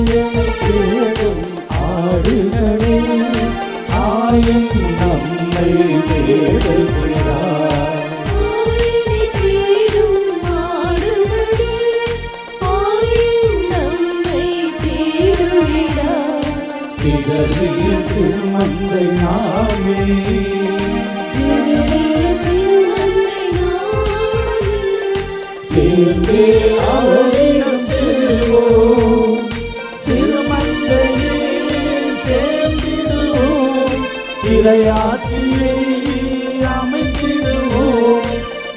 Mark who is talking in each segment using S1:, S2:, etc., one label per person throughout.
S1: தேடும் ஆடுகளே, ஆயின் நம்மை தேடுகிறார். சிதறிய சிறுமந்தை நாமே, சேர்ந்தே அவரிடம் செல்வோம். சிறுமந்தையே சேர்ந்திடுவோம், இறையாட்சியை அமைத்திடுவோம்.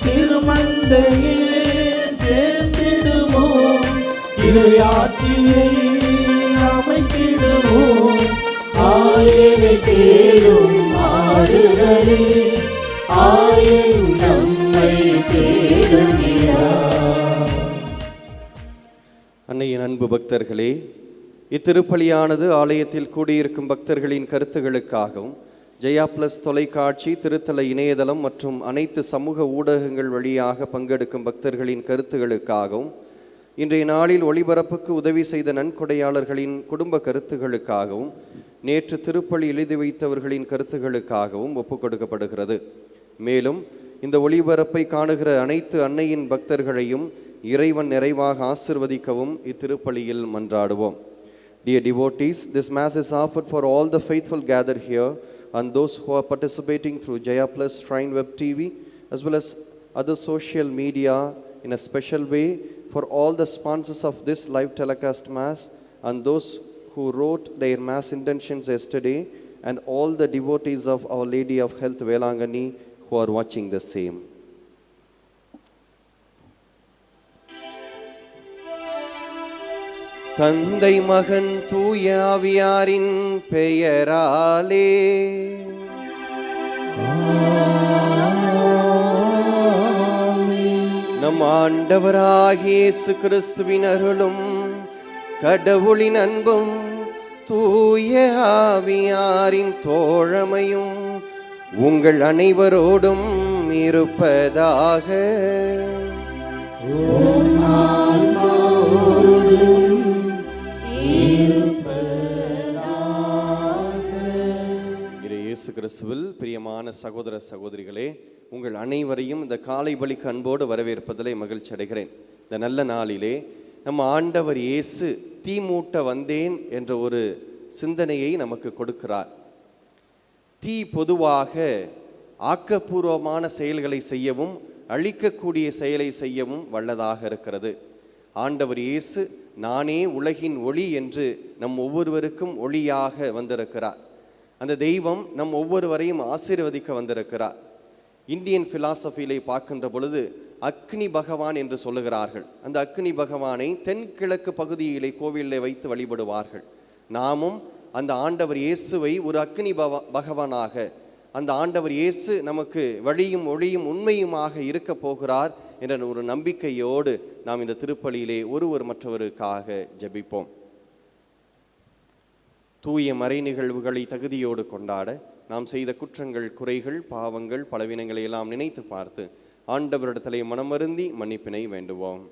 S1: சிறுமந்தையே சேர்ந்திடுவோம், இறையாட்சியை அமைத்திடுவோம். ஆயனை தேடும் ஆடுகளே, ஆயன் நம்மை தேடுகிறார்.
S2: அன்னையின் அன்பு பக்தர்களே, இத்திருப்பலியானது ஆலயத்தில் கூடியிருக்கும் பக்தர்களின் கருத்துகளுக்காகவும் ஜெயா பிளஸ் தொலைக்காட்சி, திருத்தல இணையதளம் மற்றும் அனைத்து சமூக ஊடகங்கள் வழியாக பங்கெடுக்கும் பக்தர்களின் கருத்துகளுக்காகவும், இன்றைய நாளில் ஒளிபரப்புக்கு உதவி செய்த நன்கொடையாளர்களின் குடும்ப கருத்துகளுக்காகவும், நேற்று திருப்பலி எழுதி வைத்தவர்களின் கருத்துகளுக்காகவும் ஒப்புக் கொடுக்கப்படுகிறது. மேலும் இந்த ஒளிபரப்பை காணுகிற அனைத்து அன்னையின் பக்தர்களையும் இறைவன் நிறைவாக ஆசிர்வதிக்கவும் இத்திருப்பலியில் மன்றாடுவோம். Dear devotees, this Mass is offered for all the faithful gathered here and those who are participating through Jaya Plus Shrine Web TV as well as other social media in a special way, for all the sponsors of this live telecast Mass and those who wrote their Mass intentions yesterday, and all the devotees of Our Lady of Health Velangani who are watching the same. தந்தை மகன் தூய ஆவியாரின் பெயராலே நம் ஆண்டவராகிய இயேசு கிறிஸ்துவின் அருளும் கடவுளின் அன்பும் தூய ஆவியாரின் தோழமையும் உங்கள் அனைவரோடும் இருப்பதாக. இயேசு கிறிஸ்துவில் பிரியமான சகோதர சகோதரிகளே, உங்கள் அனைவரையும் இந்த காலை பலிக்கு அன்போடு வரவேற்பதிலே மகிழ்ச்சி அடைகிறேன். இந்த நல்ல நாளிலே நம்ம ஆண்டவர் இயேசு தீ மூட்ட வந்தேன் என்ற ஒரு சிந்தனையை நமக்கு கொடுக்கிறார். தீ பொதுவாக ஆக்கப்பூர்வமான செயல்களை செய்யவும் அழிக்கக்கூடிய செயலை செய்யவும் வல்லதாக இருக்கிறது. ஆண்டவர் இயேசு நானே உலகின் ஒளி என்று நம் ஒவ்வொருவருக்கும் ஒளியாக வந்திருக்கிறார். அந்த தெய்வம் நம் ஒவ்வொருவரையும் ஆசீர்வதிக்க வந்திருக்கிறார். இந்தியன் பிலாசபியிலே பார்க்கின்ற பொழுது அக்னி பகவான் என்று சொல்லுகிறார்கள். அந்த அக்னி பகவானை தென்கிழக்கு பகுதியிலே கோவிலிலே வைத்து வழிபடுவார்கள். நாமும் அந்த ஆண்டவர் இயேசுவை ஒரு அக்னி பகவானாக, அந்த ஆண்டவர் இயேசு நமக்கு வழியும் ஒளியும் உண்மையுமாக இருக்க போகிறார் என்ற ஒரு நம்பிக்கையோடு நாம் இந்த திருப்பலியிலே ஒருவர் மற்றவருக்காக ஜெபிப்போம். தூய மறை நிகழ்வுகளை தகுதியோடு கொண்டாட நாம் செய்த குற்றங்கள், குறைகள், பாவங்கள், பலவீனங்களை எல்லாம் நினைத்து பார்த்து ஆண்டவரிடத்திலே மனமருந்தி மன்னிப்பினை வேண்டுவோம்.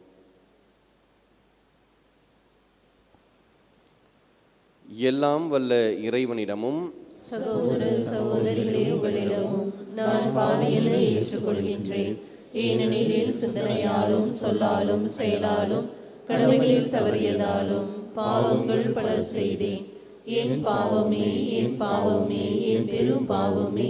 S2: எல்லாம் வல்ல இறைவனிடமும்
S3: சகோதர சகோதரிகளே உங்களிடமும் நான் பாவியனை ஏற்றுக்கொள்கின்றேன். ஏனெனில் சிந்தனையாலும் சொல்லாலும் செயலாலும் கடமைகளில் தவறியதாலும் பாவங்கள் பல செய்தேன். என் பாவமே, என் பாவமே, என் பெரும் பாவமே.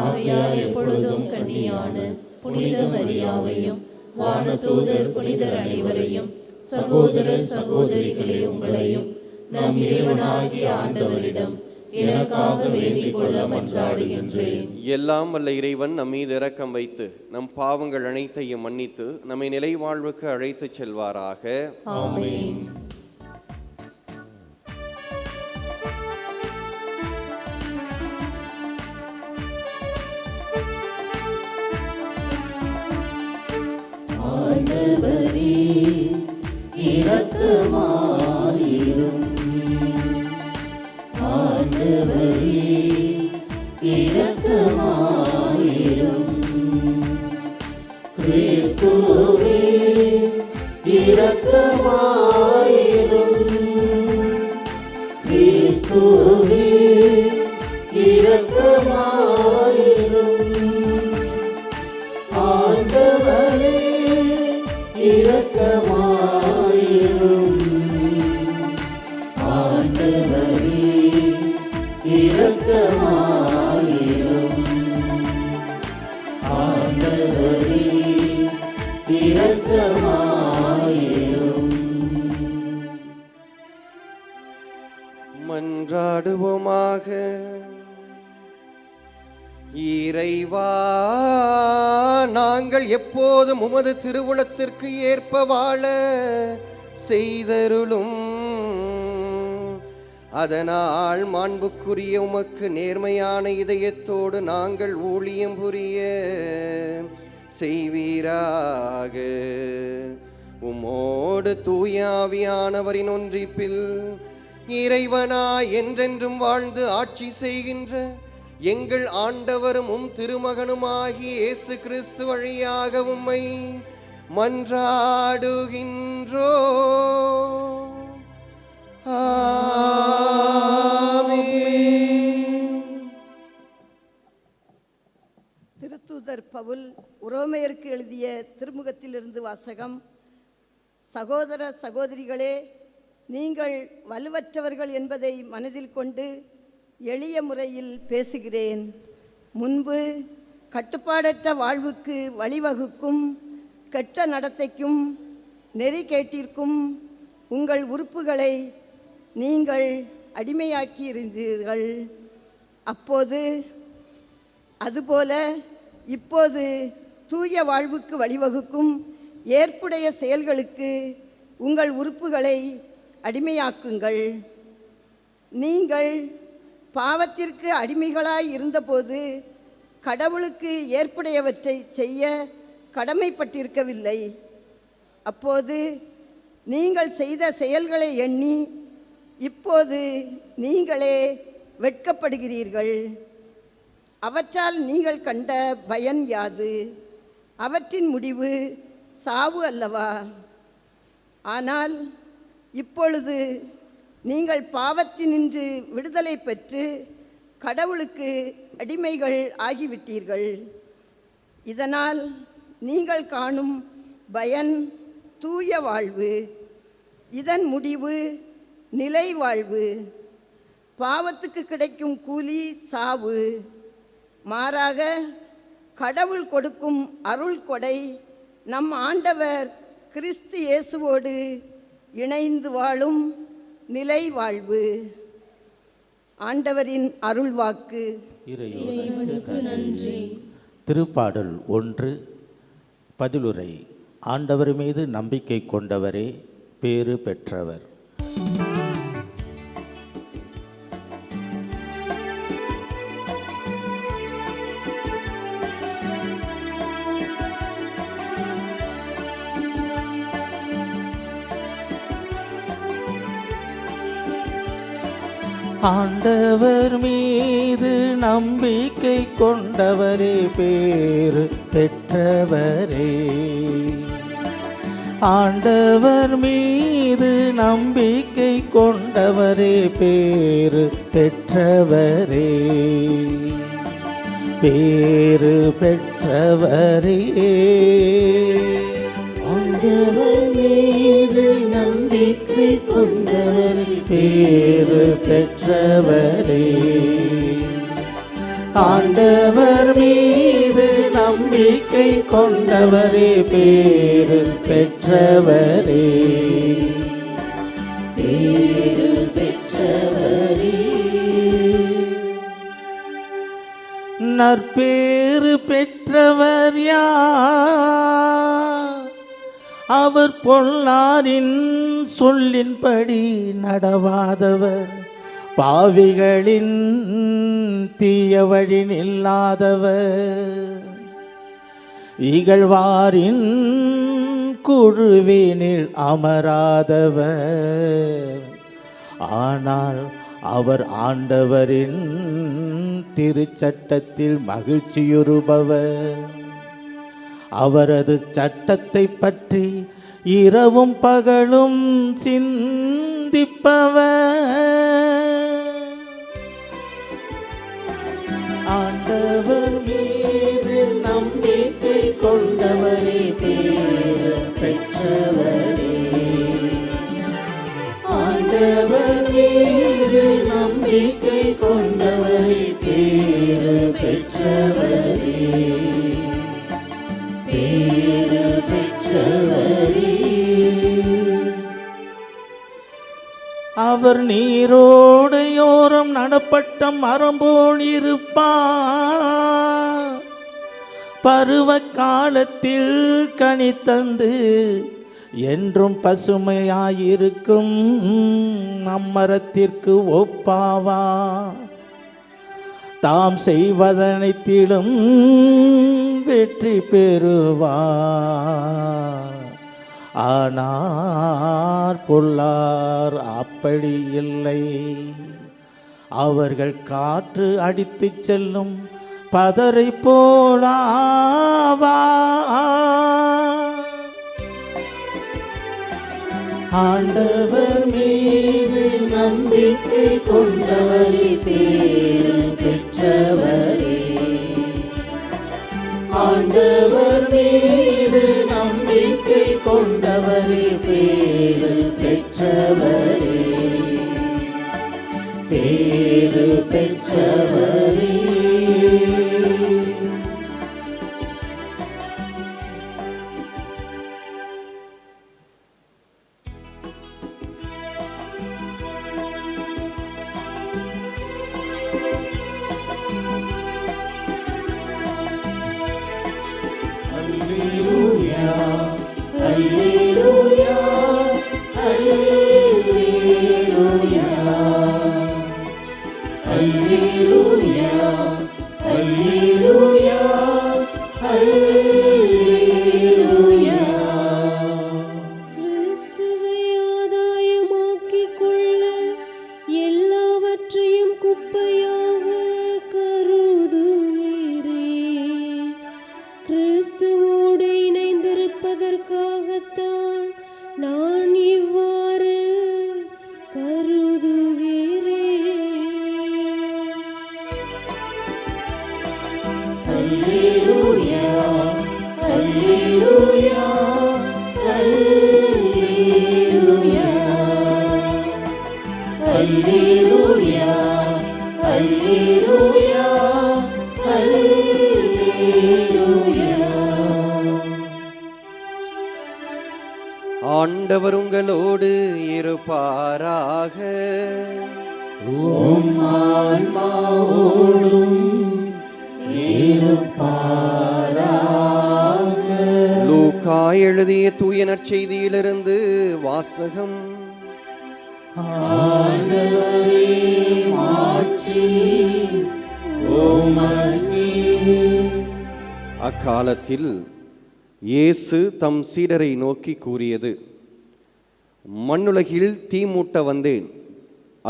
S3: ஆகையால் எப்பொழுதும் கன்னியான புனித மரியாவையும் வானதூதர் புனிதர் அனைவரையும் சகோதர சகோதரிகளே உங்களையும் நம் இறைவனாகிய ஆண்டவரிடம் எனக்காக வேண்டிக் கொள்ள மன்றாடுகின்றேன்.
S2: எல்லாம் வல்ல இறைவன் நம் மீது இரக்கம் வைத்து நம் பாவங்கள் அனைத்தையும் மன்னித்து நம்மை நிலை வாழ்வுக்கு அழைத்து செல்வாராக.
S3: ஆமென். ஆண்டவரே இரக்கமாயிரும். ஆண்டவரே இரக்கமாயிரும். கிறிஸ்துவே இரக்கமாயிரும். இரக்கமாயிரும். ஆண்டவரே இரக்கமாயிரும். ஆண்டவரே இரக்கமாயிரும்.
S2: மன்றாடுவோமாக. இறைவா, நாங்கள் எப்போதும் உமது திருவுளத்திற்கு ஏற்ப வாழ செய்தருளும். அதனால் மாண்புக்குரிய உமக்கு நேர்மையான இதயத்தோடு நாங்கள் ஊழியம் புரிய செய்வீராக. உமோடு தூயாவியானவரின் ஒன்றிப்பில் இறைவனாய் என்றென்றும் வாழ்ந்து ஆட்சி செய்கின்ற எங்கள் ஆண்டவரும் திருமகனுமாகிய இயேசு கிறிஸ்து வழியாக உம்மை மன்றாடுகின்றோ.
S4: திருத்தூதர் பவுல் உரோமையருக்கு எழுதிய திருமுகத்திலிருந்து வாசகம். சகோதர சகோதரிகளே, நீங்கள் வலுவற்றவர்கள் என்பதை மனதில் கொண்டு எளிய முறையில் பேசுகிறேன். முன்பு கட்டுப்பாடற்ற வாழ்வுக்கு வழிவகுக்கும் கெட்ட நடத்தைக்கும் நெறிகேட்டிற்கும் உங்கள் உறுப்புகளை நீங்கள் அடிமையாக்கி இருந்தீர்கள். அதுபோல இப்போது தூய வாழ்வுக்கு வழிவகுக்கும் ஏற்புடைய செயல்களுக்கு உங்கள் உறுப்புகளை அடிமையாக்குங்கள். நீங்கள் பாவத்திற்கு அடிமைகளாய் இருந்தபோது கடவுளுக்கு ஏற்புடையவற்றை செய்ய கடமைப்பட்டிருக்கவில்லை. அப்போது நீங்கள் செய்த செயல்களை எண்ணி இப்போது நீங்களே வெட்கப்படுகிறீர்கள். அவற்றால் நீங்கள் கண்ட பயன் யாது? அவற்றின் முடிவு சாவு அல்லவா? ஆனால் இப்பொழுது நீங்கள் பாவத்தினின்று விடுதலை பெற்று கடவுளுக்கு அடிமைகள் ஆகிவிட்டீர்கள். இதனால் நீங்கள் காணும் பயன் தூய வாழ்வு, இதன் முடிவு நிலை வாழ்வு. பாவத்துக்கு கிடைக்கும் கூலி சாவு. மாறாக கடவுள் கொடுக்கும் அருள் கொடை நம் ஆண்டவர் கிறிஸ்து இயேசுவோடு இணைந்து வாழும் நிலை வாழ்வு. ஆண்டவரின் அருள் வாக்கு.
S3: இறைவனுக்கு நன்றி.
S1: திருப்பாடல் 1 பதிலுரை. ஆண்டவர் மீது நம்பிக்கை கொண்டவரே பேறு பெற்றவர். ஆண்டவர் மீது நம்பிக்கை கொண்டவரே பேறு பெற்றவரே. ஆண்டவர் மீது நம்பிக்கை கொண்டவரே பேறு பெற்றவரே. பேறு பெற்றவரே.
S3: ஆண்டவர் மீது நம்பிக்கை கொண்டவரே
S1: பேறு பெற்றவரே. ஆண்டவர் மீது நம்பிக்கை கொண்டவரே பேறு பெற்றவரே.
S3: பேறு பெற்றவரே.
S1: நற்பேறு பெற்றவர் யார்? அவர் பொல்லாரின் சொல்லின்படி நடவாதவர், பாவிகளின் தீய வழி நில்லாதவர், இகழ்வாரின் குழுவினில் அமராதவர். ஆனால் அவர் ஆண்டவரின் திருச்சட்டத்தில் மகிழ்ச்சியுறுபவர். அவரது சட்டத்தை பற்றி இரவும் பகலும் சிந்திப்பவர்.
S3: ஆண்டவர் மீது நம்பிக்கை கொண்டவரே பேறு பெற்றவரே, ஆண்டவர் மீது நம்பிக்கை கொண்டவரே, பேறு பெற்றவரே, பேறு பெற்றவரே.
S1: அவர் நீரோடையோரம் நடப்பட்ட மரம் போல் இருப்பார். பருவ காலத்தில் கனி தந்து என்றும் பசுமையாயிருக்கும் அம்மரத்திற்கு ஒப்பாவா. தாம் செய்வதனைத்திலும் வெற்றி பெறுவார். ஆனால் பொல்லார் அப்படி இல்லை. அவர்கள் காற்று அடித்துச் செல்லும் பதரை போலாவா.
S3: ஆண்டவர் மீது நம்பிக்கை கொண்டவரே, பேறு பெற்றவரே, ஆண்டவர் மீது நம்பிக்கை கொண்டவரே, பேறு பெற்றவரே, பேறு பெற்றவரே. Alleluia, alleluia, alleluia, alleluia, alleluia.
S5: கிறிஸ்துவை ஆதாயமாக்கிக் கொள்ள எல்லாவற்றையும் குப்பையாக கருதுவீரே. கிறிஸ்துவோடு இணைந்திருப்பதற்காகத்தான் நான் இவ்வாறு கருதுகிறேன்.
S3: Alleluia, alleluia, alleluia, alleluia, alleluia, alleluia.
S2: ஆண்டவர் உங்களோடு இருப்பாராக. லூக்கா எழுதிய தூய நற்செய்தியிலிருந்து வாசகம். அக்காலத்தில் இயேசு தம் சீடரை நோக்கி கூறியது, மண்ணுலகில் தீ மூட்ட வந்தேன்,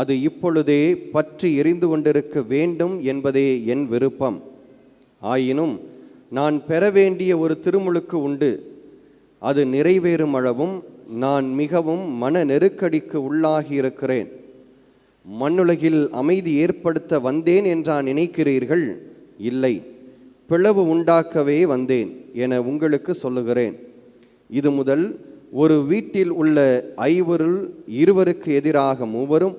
S2: அது இப்பொழுதே பற்றி எரிந்து கொண்டிருக்க வேண்டும் என்பதே என் விருப்பம். ஆயினும் நான் பெற வேண்டிய ஒரு திருமுழுக்கு உண்டு. அது நிறைவேறும் அளவும் நான் மிகவும் மன நெருக்கடிக்கு உள்ளாகியிருக்கிறேன். மண்ணுலகில் அமைதி ஏற்படுத்த வந்தேன் என்றா நினைக்கிறீர்கள்? இல்லை, பிளவு உண்டாக்கவே வந்தேன் என உங்களுக்கு சொல்லுகிறேன். இது முதல் ஒரு வீட்டில் உள்ள ஐவருள் இருவருக்கு எதிராக மூவரும்,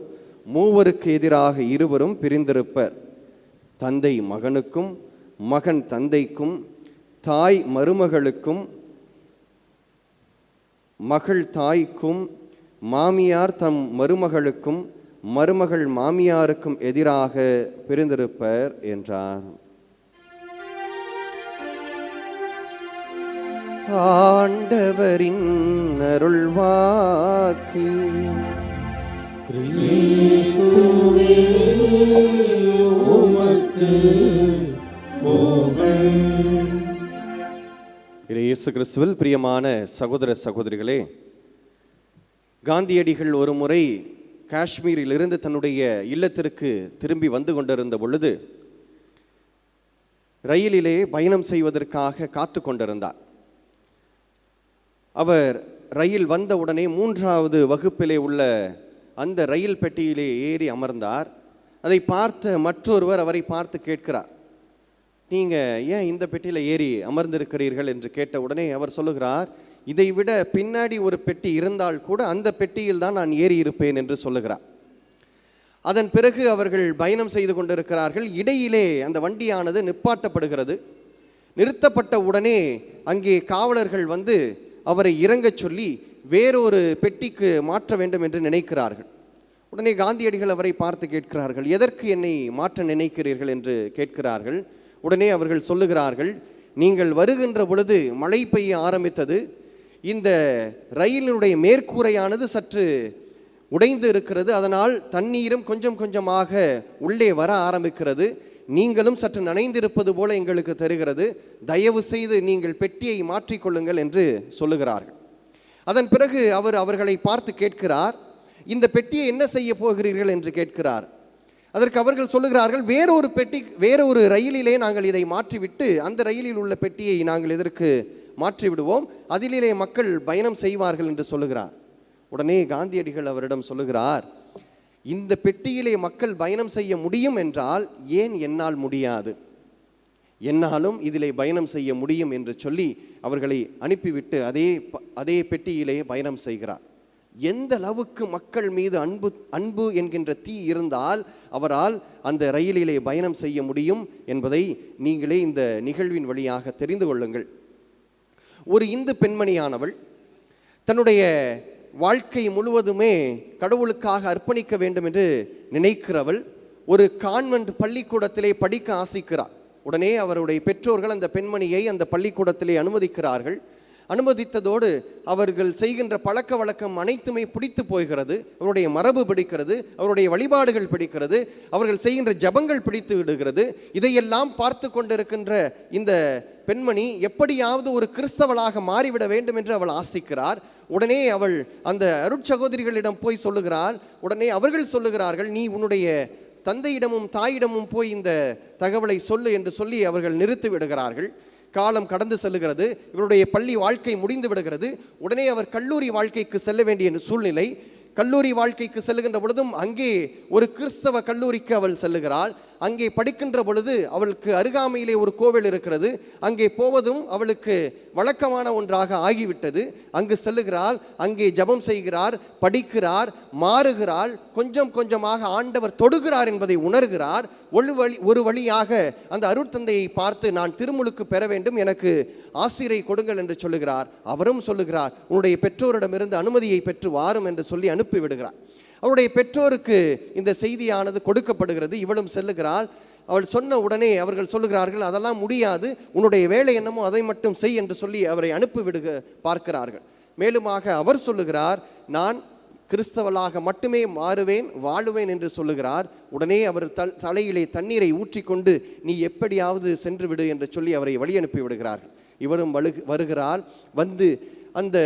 S2: மூவருக்கு எதிராக இருவரும் பிரிந்திருப்பர். தந்தை மகனுக்கும், மகன் தந்தைக்கும், தாய் மருமகளுக்கும், மகள் தாய்க்கும், மாமியார் தம் மருமகளுக்கும், மருமகள் மாமியாருக்கும் எதிராக பிரிந்திருப்பர் என்றார். ஆண்டவரின் அருள்வாக்கு.
S3: கிறிஸ்துவே உமக்கு புகழ்.
S2: இயேசு கிறிஸ்துவில் பிரியமான சகோதர சகோதரிகளே, காந்தியடிகள் ஒரு முறை காஷ்மீரிலிருந்து தன்னுடைய இல்லத்திற்கு திரும்பி வந்து கொண்டிருந்த பொழுது ரயிலிலே பயணம் செய்வதற்காக காத்து கொண்டிருந்தார். அவர் ரயில் வந்த உடனே 3வது வகுப்பிலே உள்ள அந்த ரயில் பெட்டியிலே ஏறி அமர்ந்தார். அதை பார்த்த மற்றொருவர் அவரை பார்த்து கேட்கிறார், நீங்கள் ஏன் இந்த பெட்டியில் ஏறி அமர்ந்திருக்கிறீர்கள் என்று கேட்ட உடனே அவர் சொல்லுகிறார், இதைவிட பின்னாடி ஒரு பெட்டி இருந்தால் கூட அந்த பெட்டியில் தான் நான் ஏறி இருப்பேன் என்று சொல்லுகிறார். அதன் பிறகு அவர்கள் பயணம் செய்து கொண்டிருக்கிறார்கள். இடையிலே அந்த வண்டியானது நிப்பாட்டப்படுகிறது. நிறுத்தப்பட்ட உடனே அங்கே காவலர்கள் வந்து அவரை இறங்கச் சொல்லி வேறொரு பெட்டிக்கு மாற்ற வேண்டும் என்று நினைக்கிறார்கள். உடனே காந்தியடிகள் அவரை பார்த்து கேட்கிறார்கள், எதற்கு என்னை மாற்ற நினைக்கிறீர்கள் என்று கேட்கிறார்கள். உடனே அவர்கள் சொல்லுகிறார்கள், நீங்கள் வருகின்ற பொழுது மழை பெய்ய ஆரம்பித்தது, இந்த ரயிலினுடைய மேற்கூரையானது சற்று உடைந்து இருக்கிறது, அதனால் தண்ணீரும் கொஞ்சம் கொஞ்சமாக உள்ளே வர ஆரம்பிக்கிறது, நீங்களும் சற்று நனைந்திருப்பது போல எங்களுக்கு தெரிகிறது, தயவு செய்து நீங்கள் பெட்டியை மாற்றிக்கொள்ளுங்கள் என்று சொல்லுகிறார்கள். அதன் பிறகு அவர்களை பார்த்து கேட்கிறார், இந்த பெட்டியை என்ன செய்ய போகிறீர்கள் என்று கேட்கிறார். அதற்கு அவர்கள் சொல்லுகிறார்கள், வேறொரு ரயிலிலே நாங்கள் இதை மாற்றிவிட்டு அந்த ரயிலில் உள்ள பெட்டியை நாங்கள் இதற்கு மாற்றிவிடுவோம், அதிலே மக்கள் பயணம் செய்வார்கள் என்று சொல்லுகிறார். உடனே காந்தியடிகள் அவரிடம் சொல்லுகிறார், இந்த பெட்டியிலே மக்கள் பயணம் செய்ய முடியும் என்றால் ஏன் என்னால் முடியாது? என்னாலும் இதிலே பயணம் செய்ய முடியும் என்று சொல்லி அவர்களை அனுப்பிவிட்டு அதே பெட்டியிலே பயணம் செய்கிறார். எந்த அளவுக்கு மக்கள் மீது அன்பு என்கின்ற தீ இருந்தால் அவரால் அந்த ரயிலிலே பயணம் செய்ய முடியும் என்பதை நீங்களே இந்த நிகழ்வின் வழியாக தெரிந்து கொள்ளுங்கள். ஒரு இந்து பெண்மணியானவள் தன்னுடைய வாழ்க்கை முழுவதுமே கடவுளுக்காக அர்ப்பணிக்க வேண்டும் என்று நினைக்கிறவள் ஒரு கான்வென்ட் பள்ளிக்கூடத்திலே படிக்க ஆசிக்கிறார். உடனே அவருடைய பெற்றோர்கள் அந்த பெண்மணியை அந்த பள்ளிக்கூடத்திலே அனுமதிக்கிறார்கள். அனுமதித்ததோடு அவர்கள் செய்கின்ற பழக்க வழக்கம் அனைத்துமே பிடித்து போகிறது. அவருடைய மரபு பிடிக்கிறது, அவருடைய வழிபாடுகள் பிடிக்கிறது, அவர்கள் செய்கின்ற ஜபங்கள் பிடித்து விடுகிறது. இதையெல்லாம் பார்த்து கொண்டிருக்கின்ற இந்த பெண்மணி எப்படியாவது ஒரு கிறிஸ்தவளாக மாறிவிட வேண்டும் என்று அவள் ஆசிக்கிறார். உடனே அவள் அந்த அருட்சகோதரிகளிடம் போய் சொல்லுகிறாள். உடனே அவர்கள் சொல்லுகிறார்கள், நீ உன்னுடைய தந்தையிடமும் தாயிடமும் போய் இந்த தகவலை சொல்லு என்று சொல்லி அவர்கள் நிறுத்தி விடுகிறார்கள். காலம் கடந்து செல்லுகிறது. இவருடைய பள்ளி வாழ்க்கை முடிந்து விடுகிறது. உடனே அவர் கல்லூரி வாழ்க்கைக்கு செல்ல வேண்டிய சூழ்நிலை. கல்லூரி வாழ்க்கைக்கு செல்லுகின்ற பொழுதும் அங்கே ஒரு கிறிஸ்தவ கல்லூரிக்கு அவள் செல்லுகிறாள். அங்கே படிக்கின்ற பொழுது அவளுக்கு அருகாமையிலே ஒரு கோவில் இருக்கிறது. அங்கே போவதும் அவளுக்கு வழக்கமான ஒன்றாக ஆகிவிட்டது. அங்கு செல்லுகிறாள், அங்கே ஜபம் செய்கிறார், படிக்கிறார், மாறுகிறாள். கொஞ்சம் கொஞ்சமாக ஆண்டவர் தொடுகிறார் என்பதை உணர்கிறார். ஒரு வழியாக அந்த அருட்தந்தையை பார்த்து, நான் திருமுழுக்கு பெற வேண்டும், எனக்கு ஆசிரை கொடுங்கள் என்று சொல்லுகிறார். அவரும் சொல்லுகிறார், உன்னுடைய பெற்றோரிடமிருந்து அனுமதியை பெற்று வாரும் என்று சொல்லி அனுப்பிவிடுகிறார். அவருடைய பெற்றோருக்கு இந்த செய்தியானது கொடுக்கப்படுகிறது. இவளும் செல்லுகிறாள். அவள் சொன்ன உடனே அவர்கள் சொல்லுகிறார்கள், அதெல்லாம் முடியாது, உன்னுடைய வேலை என்னமோ அதை மட்டும் செய் என்று சொல்லி அவரை அனுப்பிவிடுக பார்க்கிறார்கள். மேலுமாக அவர் சொல்லுகிறார், நான் கிறிஸ்தவளாக மட்டுமே மாறுவேன், வாழுவேன் என்று சொல்லுகிறார். உடனே அவர் தலையிலே தண்ணீரை ஊற்றிக்கொண்டு, நீ எப்படியாவது சென்று விடு என்று சொல்லி அவரை வழி அனுப்பி விடுகிறார்கள். இவரும் வருகிறார். வந்து அந்த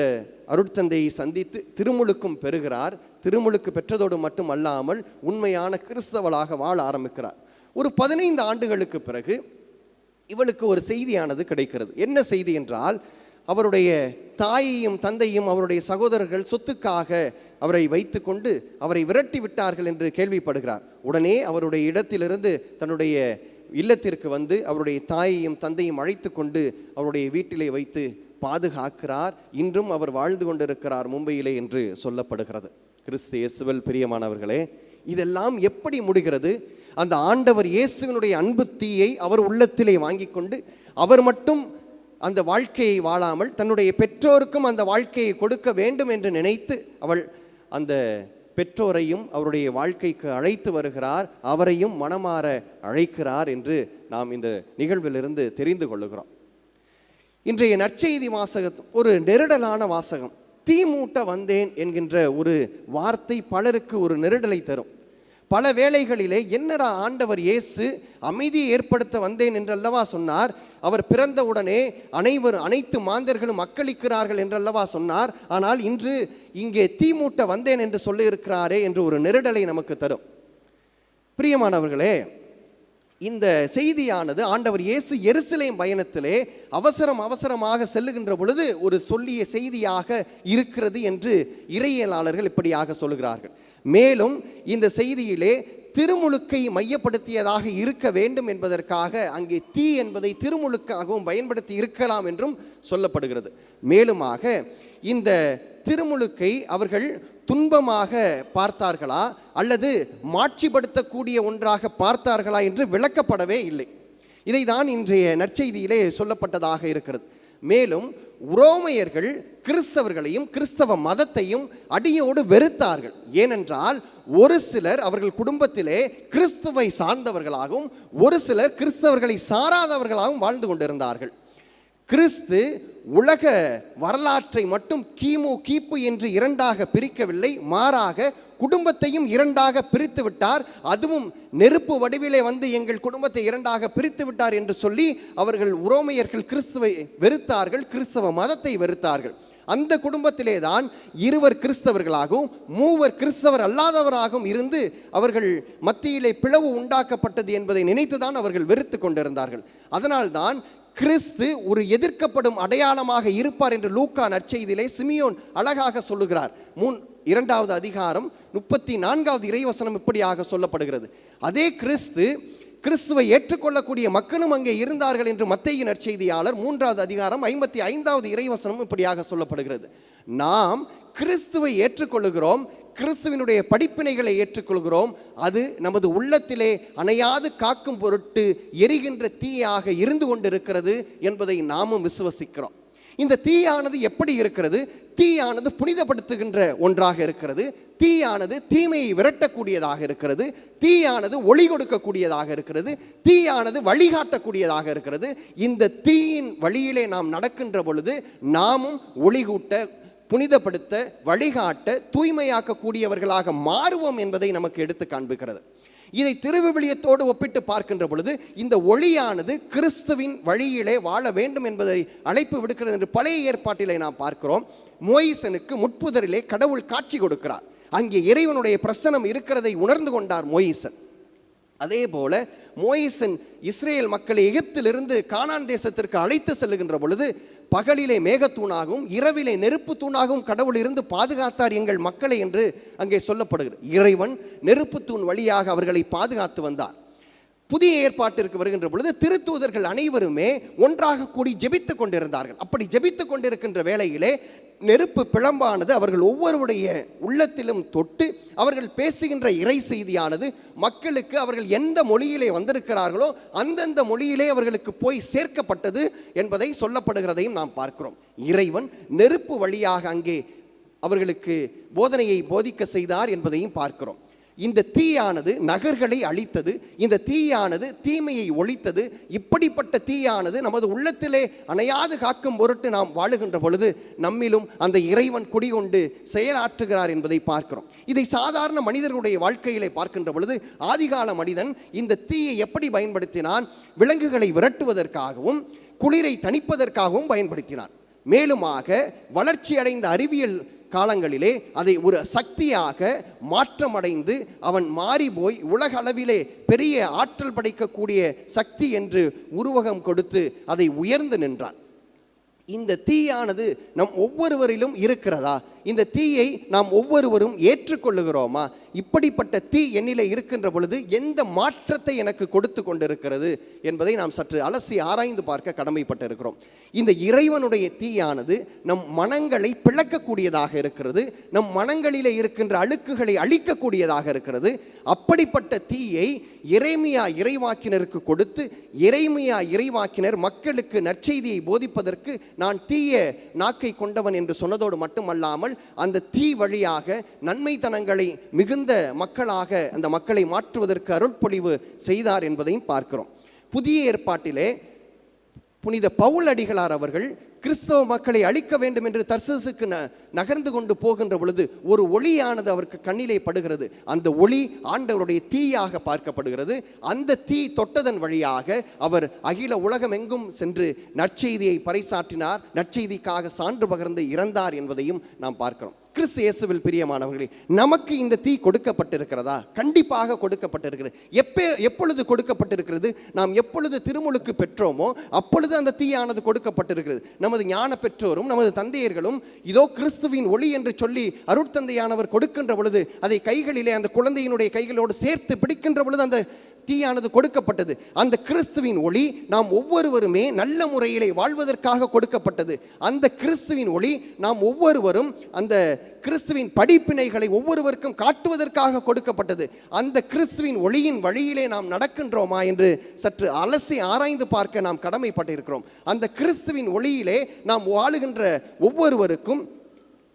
S2: அருட்தந்தையை சந்தித்து திருமுழுக்கும் பெறுகிறார். திருமுழுக்கு பெற்றதோடு மட்டும் அல்லாமல் உண்மையான கிறிஸ்தவளாக வாழ ஆரம்பிக்கிறார். ஒரு 15 ஆண்டுகளுக்கு பிறகு இவளுக்கு ஒரு செய்தியானது கிடைக்கிறது. என்ன செய்தி என்றால், அவருடைய தாயையும் தந்தையும் அவருடைய சகோதரர்கள் சொத்துக்காக அவரை வைத்து கொண்டு அவரை விரட்டி விட்டார்கள் என்று கேள்விப்படுகிறார். உடனே அவருடைய இடத்திலிருந்து தன்னுடைய இல்லத்திற்கு வந்து அவருடைய தாயையும் தந்தையும் அழைத்து கொண்டு அவருடைய வீட்டிலே வைத்து பாதுகாக்கிறார். இன்றும் அவர் வாழ்ந்து கொண்டிருக்கிறார் மும்பையிலே என்று சொல்லப்படுகிறது. கிறிஸ்து இயேசுவில் பிரியமானவர்களே, இதெல்லாம் எப்படி முடிகிறது? அந்த ஆண்டவர் இயேசுவினுடைய அன்பு தீயை அவர் உள்ளத்திலே வாங்கி கொண்டு அவர் மட்டும் அந்த வாழ்க்கையை வாழாமல் தன்னுடைய பெற்றோருக்கும் அந்த வாழ்க்கையை கொடுக்க வேண்டும் என்று நினைத்து அவள் அந்த பெற்றோரையும் அவருடைய வாழ்க்கைக்கு அழைத்து வருகிறார், அவரையும் மனமாற அழைக்கிறார் என்று நாம் இந்த நிகழ்விலிருந்து தெரிந்து கொள்ளுகிறோம். இன்றைய நற்செய்தி வாசகம் ஒரு நெருடலான வாசகம். தீ மூட்ட வந்தேன் என்கின்ற ஒரு வார்த்தை பலருக்கு ஒரு நெருடலை தரும். பல வேளைகளிலே என்னடா ஆண்டவர் இயேசு அமைதியை ஏற்படுத்த வந்தேன் என்றல்லவா சொன்னார், அவர் பிறந்தவுடனே அனைத்து மாந்தர்களும் அக்களிக்கிறார்கள் என்றல்லவா சொன்னார், ஆனால் இன்று இங்கே தீ மூட்ட வந்தேன் என்று சொல்லியிருக்கிறாரே என்று ஒரு நெருடலை நமக்கு தரும். பிரியமானவர்களே, இந்த செய்தியானது ஆண்டவர் இயேசு எருசலேம் பயணத்திலே அவசரமாக செல்லுகின்ற பொழுது ஒரு சொல்லிய செய்தியாக இருக்கிறது என்று இறையியலாளர்கள் இப்படியாக சொல்லுகிறார்கள். மேலும் இந்த செய்தியிலே
S6: திருமுழுக்கை மையப்படுத்தியதாக இருக்க வேண்டும் என்பதற்காக அங்கே தீ என்பதை திருமுழுக்காகவும் பயன்படுத்தி இருக்கலாம் என்றும் சொல்லப்படுகிறது. மேலுமாக இந்த திருமுழுக்கை அவர்கள் துன்பமாக பார்த்தார்களா அல்லது மாட்சிப்படுத்தக்கூடிய ஒன்றாக பார்த்தார்களா என்று விளக்கப்படவே இல்லை. இதை தான் இன்றைய நற்செய்தியிலே சொல்லப்பட்டதாக இருக்கிறது. மேலும் உரோமையர்கள் கிறிஸ்தவர்களையும் கிறிஸ்தவ மதத்தையும் அடியோடு வெறுத்தார்கள். ஏனென்றால் ஒரு சிலர் அவர்கள் குடும்பத்திலே கிறிஸ்துவை சார்ந்தவர்களாகவும் ஒரு சிலர் கிறிஸ்தவர்களை சாராதவர்களாகவும் வாழ்ந்து கொண்டிருந்தார்கள். கிறிஸ்து உலக வரலாற்றை மட்டும் கிமு கிபு என்று இரண்டாக பிரிக்கவில்லை, மாறாக குடும்பத்தையும் இரண்டாக பிரித்து விட்டார். அதுவும் நெருப்பு வடிவிலே வந்து எங்கள் குடும்பத்தை இரண்டாக பிரித்து விட்டார் என்று சொல்லி அவர்கள் உரோமையர்கள் கிறிஸ்துவை வெறுத்தார்கள், கிறிஸ்தவ மதத்தை வெறுத்தார்கள். அந்த குடும்பத்திலே தான் இருவர் கிறிஸ்தவர்களாகவும் மூவர் கிறிஸ்தவர் அல்லாதவராகவும் இருந்து அவர்கள் மத்தியிலே பிளவு உண்டாக்கப்பட்டது என்பதை நினைத்துதான் அவர்கள் வெறுத்து கொண்டிருந்தார்கள். அதனால்தான் கிறிஸ்து ஒரு எதிர்க்கப்படும் அடையாளமாக இருப்பார் என்று லூக்கா நற்செய்தியிலே சிமியோன் அழகாக சொல்லுகிறார். 2வது அதிகாரம் 34வது இறைவசனம் இப்படியாக சொல்லப்படுகிறது. அதே கிறிஸ்துவை ஏற்றுக்கொள்ளக்கூடிய மக்களும் அங்கே இருந்தார்கள் என்று மத்தேயு நற்செய்தியாளர் 3வது அதிகாரம் 55வது இறைவசனம் இப்படியாக சொல்லப்படுகிறது. நாம் கிறிஸ்துவை ஏற்றுக்கொள்கிறோம், கிறிஸ்துவினுடைய படிப்பினைகளை ஏற்றுக்கொள்கிறோம். அது நமது உள்ளத்திலே அணையாது காக்கும் பொருட்டு எரிகின்ற தீயாக இருந்து கொண்டிருக்கிறது என்பதை நாமும் விசுவசிக்கிறோம். இந்த தீயானது எப்படி இருக்கிறது? தீயானது புனிதப்படுத்துகின்ற ஒன்றாக இருக்கிறது. தீயானது தீமையை விரட்டக்கூடியதாக இருக்கிறது. தீயானது ஒளி கொடுக்கக்கூடியதாக இருக்கிறது. தீயானது வழிகாட்டக்கூடியதாக இருக்கிறது. இந்த தீயின் வழியிலே நாம் நடக்கின்ற பொழுது நாமும் ஒளிகூட்ட, புனிதப்படுத்த, வழிகாட்ட, தூய்மையாக்கக்கூடியவர்களாக மாறுவோம் என்பதை நமக்கு எடுத்து காண்பிக்கிறது. இதை திருவிவிலியத்தோடு ஒப்பிட்டு பார்க்கின்ற பொழுது இந்த ஒளியானது கிறிஸ்துவின் வழியிலே வாழ வேண்டும் என்பதை அழைப்பு விடுக்கிறது என்று பழைய ஏற்பாட்டிலே நாம் பார்க்கிறோம். மோயிசனுக்கு முட்புதரிலே கடவுள் காட்சி கொடுக்கிறார். அங்கே இறைவனுடைய பிரசனம் இருக்கிறதை உணர்ந்து கொண்டார் மோயிசன். அதே போல மோயிசன் இஸ்ரேல் மக்களை எகிப்திலிருந்து கானான் தேசத்திற்கு அழைத்து செல்லுகின்ற பொழுது பகலிலே மேகத்தூணாகவும் இரவிலே நெருப்பு தூணாகவும் கடவுள் இருந்து பாதுகாத்தார் எங்கள் மக்களை என்று அங்கே சொல்லப்படுகிறது. இறைவன் நெருப்பு தூண் வழியாக அவர்களை பாதுகாத்து வந்தார். புதிய ஏற்பாட்டிற்கு வருகின்ற பொழுது திருத்தூதர்கள் அனைவருமே ஒன்றாக கூடி ஜெபித்துக் கொண்டிருந்தார்கள். அப்படி ஜெபித்துக் கொண்டிருக்கின்ற வேளையிலே நெருப்பு பிளம்பானது அவர்கள் ஒவ்வொருடைய உள்ளத்திலும் தொட்டு அவர்கள் பேசுகின்ற இறை செய்தியானது மக்களுக்கு அவர்கள் எந்த மொழியிலே வந்திருக்கிறார்களோ அந்தந்த மொழியிலே அவர்களுக்கு போய் சேர்க்கப்பட்டது என்பதை சொல்லப்படுகிறதையும் நாம் பார்க்கிறோம். இறைவன் நெருப்பு வழியாக அங்கே அவர்களுக்கு போதனையை போதிக்க செய்தார் என்பதையும் பார்க்கிறோம். இந்த தீயானது நகர்களை அழித்தது. இந்த தீயானது தீமையை ஒழித்தது. இப்படிப்பட்ட தீயானது நமது உள்ளத்திலே அணையாது காக்கும் பொருட்டு நாம் வாழுகின்ற பொழுது நம்மிலும் அந்த இறைவன் குடிகொண்டு செயலாற்றுகிறார் என்பதை பார்க்கிறோம். இதை சாதாரண மனிதர்களுடைய வாழ்க்கையிலே பார்க்கின்ற பொழுது ஆதிகால மனிதன் இந்த தீயை எப்படி பயன்படுத்தினான்? விலங்குகளை விரட்டுவதற்காகவும் குளிரை தணிப்பதற்காகவும் பயன்படுத்தினான். மேலுமாக வளர்ச்சி அடைந்த அறிவியல் காலங்களிலே அதை ஒரு சக்தியாக மாற்றமடைந்து அவன் மாறி போய் உலக அளவிலே பெரிய ஆற்றல் படைக்கக்கூடிய சக்தி என்று உருவகம் கொடுத்து அதை உயர்ந்து நின்றான். இந்த தீயானது நம் ஒவ்வொருவரிலும் இருக்கிறதா? இந்த தீயை நாம் ஒவ்வொருவரும் ஏற்றுக்கொள்ளுகிறோமா? இப்படிப்பட்ட தீ என்னிலே இருக்கின்ற பொழுது எந்த மாற்றத்தை எனக்கு கொடுத்து கொண்டிருக்கிறது என்பதை நாம் சற்று அலசி ஆராய்ந்து பார்க்க கடமைப்பட்டிருக்கிறோம். இந்த இறைவனுடைய தீயானது நம் மனங்களை பிளக்கக்கூடியதாக இருக்கிறது. நம் மனங்களிலே இருக்கின்ற அழுக்குகளை அழிக்கக்கூடியதாக இருக்கிறது. அப்படிப்பட்ட தீயை எரேமியா இறைவாக்கினருக்கு கொடுத்து எரேமியா இறைவாக்கினர் மக்களுக்கு நற்செய்தியை போதிப்பதற்கு நான் தீய நாக்கை கொண்டவன் என்று சொன்னதோடு மட்டுமல்லாமல் அந்த தீ வழியாக நன்மைத்தனங்களை மிகுந்த மக்களாக அந்த மக்களை மாற்றுவதற்கு அருட்பொழிவு செய்தார் என்பதையும் பார்க்கிறோம். புதிய ஏற்பாட்டிலே புனித பவுல் அடிகளார் அவர்கள் கிறிஸ்தவ மக்களை அழிக்க வேண்டும் என்று தர்சூசுக்கு நகர்ந்து கொண்டு போகின்ற பொழுது ஒரு ஒளியானது அவருக்கு கண்ணிலே படுகிறது. அந்த ஒளி ஆண்டவருடைய தீயாக பார்க்கப்படுகிறது. அந்த தீ தொட்டதன் வழியாக அவர் அகில உலகம் எங்கும் சென்று நற்செய்தியை பறைசாற்றினார். நற்செய்திக்காக சான்று பகர்ந்து இறந்தார் என்பதையும் நாம் பார்க்கிறோம். கிறிஸ்து இயேசுவில் பிரியமானவர்களே, நமக்கு இந்த தீ கொடுக்கப்பட்டிருக்கிறதா? கண்டிப்பாக கொடுக்கப்பட்டிருக்கிறது. எப்பொழுது கொடுக்கப்பட்டிருக்கிறது? நாம் எப்பொழுது திருமுழுக்கு பெற்றோமோ அப்பொழுது அந்த தீயானது கொடுக்கப்பட்டிருக்கிறது. நமது ஞான பெற்றோரும் நமது தந்தையர்களும் இதோ கிறிஸ்துவின் ஒளி என்று சொல்லி அருட்தந்தையானவர் கொடுக்கின்ற பொழுது அதை கைகளிலே அந்த குழந்தையினுடைய கைகளோடு சேர்த்து பிடிக்கின்ற பொழுது அந்த தீயானது கொடுக்கப்பட்டது. அந்த கிறிஸ்துவின் ஒளி நாம் ஒவ்வொருவருமே நல்ல முறையிலே வாழ்வதற்காக கொடுக்கப்பட்டது. அந்த கிறிஸ்துவின் ஒளி நாம் ஒவ்வொருவரும் அந்த கிறிஸ்துவின் படிப்பினைகளை ஒவ்வொருவருக்கும் காட்டுவதற்காக கொடுக்கப்பட்டது. அந்த கிறிஸ்துவின் ஒளியின் வழியிலே நாம் நடக்கின்றோமா என்று சற்று அலசி ஆராய்ந்து பார்க்க நாம் கடமைப்பட்டிருக்கிறோம். அந்த கிறிஸ்துவின் ஒளியிலே நாம் வாழுகின்ற ஒவ்வொருவருக்கும்